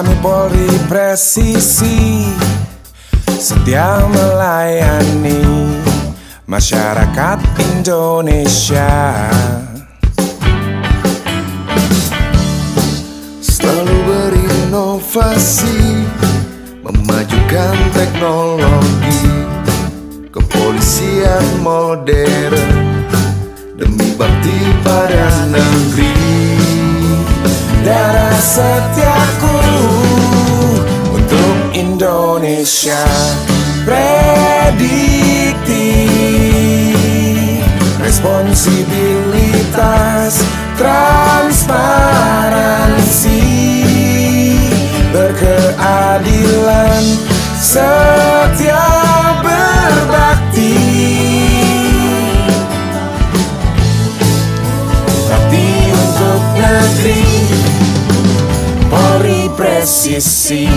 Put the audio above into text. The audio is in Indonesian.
Kami Polri presisi, setia melayani masyarakat Indonesia. Selalu berinovasi, memajukan teknologi, kepolisian modern demi bakti pada negeri. Darah setiaku untuk Indonesia prediktif, responsibilitas, transparansi, berkeadilan, setia berbakti. Bakti untuk negeri, Polri presisi.